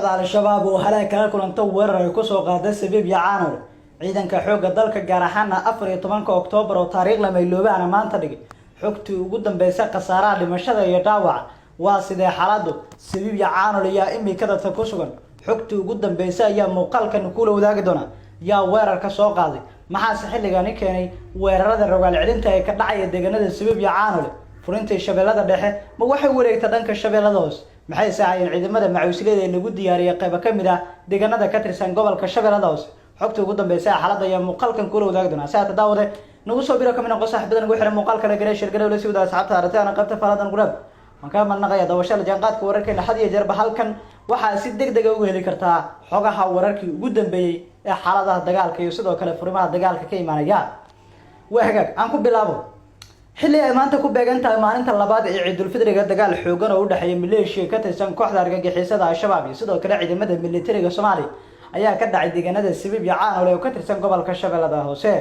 kooxda al-shabaab oo halay kala kulantay weerar ay ku soo qaaday Sabiib Yacaano ciidanka xoogga dalka gaar ahaan 14 Oktoobar oo taariikh la meeloobaan maanta dhigay xogtii ugu dambeysay khasaaraha dhimashada iyo dhaawaca waa sidee xaaladdu Sabiib Yacaano ayaa imikada ku sugan xogtii ugu dambeysay ayaa muuqaalkan kula wadaagi doona yaa weerar ka soo qaaday maxaa xilligan keenay weerarada rogaal celinta ee ka dhacay deegaanada Sabiib Yacaano furinta shabeellada dhexe ma waxay wareegtay dhanka shabeellada hoose maxay saacayeen ciidamada macuusliyada ee lagu diyaariyay qayb ka mid ah deegaanada ka tirsan gobolka shabeellada hoose xogta ugu dambeysay xaaladda ayaa muuqaalkan kula wadaagi doona saata daawade nagu soo biro kamina qosaaxbadan ugu xiran muuqaalka la galay shirkada la sii wada asxaabta aragtana qaybta faaladan gurab man ka malnaqaya daawashada jaanqaadka wararkeena had iyo jeer halkan waxa si degdeg ah ugu heli kartaa xogaha wararkii ugu dambeeyay ee xaaladaha dagaalka iyo sidoo kale furimaha dagaalka ka imaanaya wahagaag aan ku bilaabo xilli ay maanta ku beegantahay maalinta labaad ee Ciidul Fidriga dagaal xoogan oo u dhaxeeya maleeshiya ka tirsan kooxda argagixisada al-shabaab iyo sidoo kale ciidamada militariga Soomaaliya ayaa ka dhacay deegaanada Sabiib Yacaano oo ka tirsan gobolka shabeellada hoose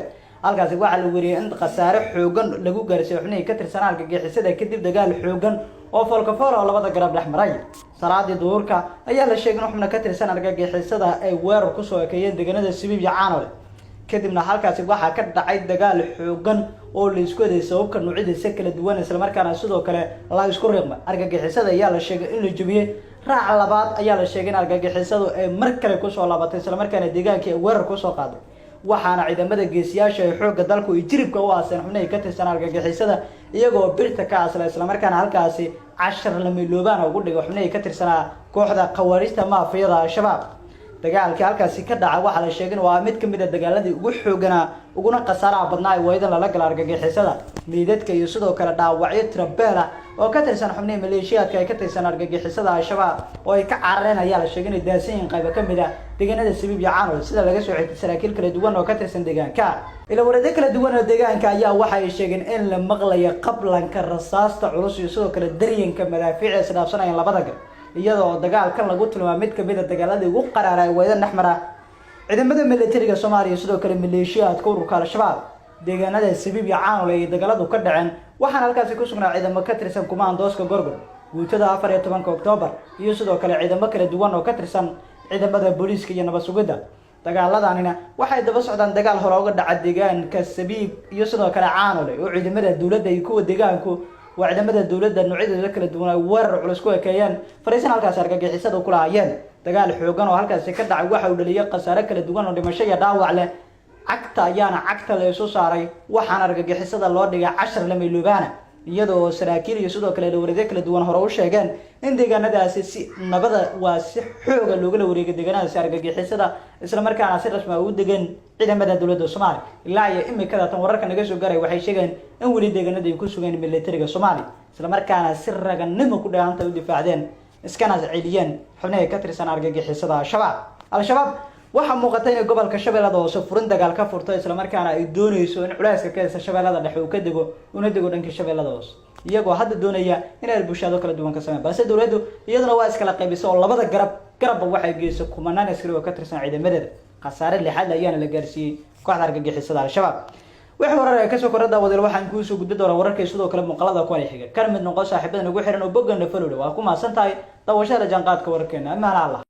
halkaas waxa la wariyay in khasaare xoogan lagu gaarsiiyay xubnaha ka tirsan argagixisada kadib dagaal xoogan oo falkafool oo labada garab dhexmaray salaadii duurka ayaa la sheegay in xubnaha ka tirsan argagixisada ay weerar ku soo ekeeyeen deegaanada Sabiib Yacaano kadibna halkaas waxa ka dhacay dagaal xoogan oo la isku eeday sababka noocyadiisa kala duwan isla markaana sidoo kale la isku riiqma argagixisada ayaa la sheegay in la jabiyay raac labaad ayaa la sheegay in argagixisadu ay mar kale ku soo laabatay isla markaana deegaankii weerar ku soo qaaday waxaana ciidamada geesiyaasha ee xoogga dalku ay jiribka u aaseen xubnaha ka tirsan argagixisada iyagoo birta ka asla isla markaana halkaasi 10 la miloobaan ugu dhigay xubnaha ka tirsan kooxda qawaarista maafiyada al-shabaab dagaalkii halkaasi ka dhacay waxa la sheegay waa mid kamid ah dagaaladii ugu xoogana uguna khasaaraha badnaa ee waydan la gal argagixisada meedadka iyo sidoo kale dhaawacyo tirabeela oo ka tirsan xubnaha maleeshiyaadka ay ka tirsan argagixisada al-shabaab oo ay ka carareen ayaa la sheegay in daasiin qayb ka mid ah deegaanada Sabiib Yacaano sida laga soo xigtay saraakiil kala duwan oo ka tirsan deegaanka ila warade kala duwan oo deegaanka ayaa waxa ay sheegeen in la maqlayo qablanka rasaasta culus iyo sidoo kale daryanka madaafiic is dhaafsanayeen labada gar iyadoo dagaalkan lagu tilmaamay mid kamid ah dagaaladii ugu qaraaray waydan dhexmara ciidamada militariga Soomaaliya sidoo kale maleeshiyaadka ururka al-shabaab deegaanada Sabiib Yacaano ay dagaaladu ka dhaceen waxaan halkaas ku sugnaa ciidamo ka tirsan kumaandooska Gorgor guutada 14 Oktoobar iyo sidoo kale ciidamo kala duwan oo ka tirsan ciidamada booliiska iyo nabad sugidda dagaaladana waxay daba socdaan dagaal hore uga dhacay deegaanka Sabiib iyo sidoo kale Yacaano oo ciidamada dawladda iyo kuwa deegaanku وعندما الدولة نوعية ذكر الدولة ورع على كيان فريسنا هالكاس أرجع وكل عيان دجال حوجان وهالكاس كده واحد ودليل قصارة كل الدولة ودمشية دعوة على عكتا يانا عكتا ليسوس عري وحنا أرجع حسد الله دجا 10 لما يلوبانا يدو سراكيل يسودو كل الدولة ذكر الدولة هروش جان إن دجانا ده أساسي نبض وسحوج اللوجل وريق دجانا سأرجع حسد إسلام مركان عصير اسمه ودجن عندما الدولة الصومالي لا يا إمي كذا تمرر كان جالس جاري وحي شجن إن ولي دجانا ده يكون سجن ملتري الصومالي إسلام مركان سر جن نمو كده أنت ودي فعدين إسكان عيليان حنا كتر سنة أرجع حسد الشباب waxaa muuqatay in gobolka shabeellada hoose furin dagaal ka furtay isla markaana ay doonayso in culayska ka haysta shabeellada dhexe uu ka digo una digo dhanka shabeellada hoose iyagoo hadda doonaya in ay bulshado kala duwan ka sameeyaan balse dawladdu iyaduna waa iskala qaybisay oo labada garabba waxay geysay kumanaan askari oo ka tirsan ciidamadeeda khasaare lixaad ayaana la gaarsiiyay kooxda argagixisada al-shabaab wixii warar ay ka soo korada wadal waxaan ku soo gudbi doonaa wararkay sidoo kale muuqaalada ku xiga kan mid noqon saaxiibada nagu xiran oo boggan follow waa ku maasantahay daawashada jaanqaadka wararkeena amaana Allah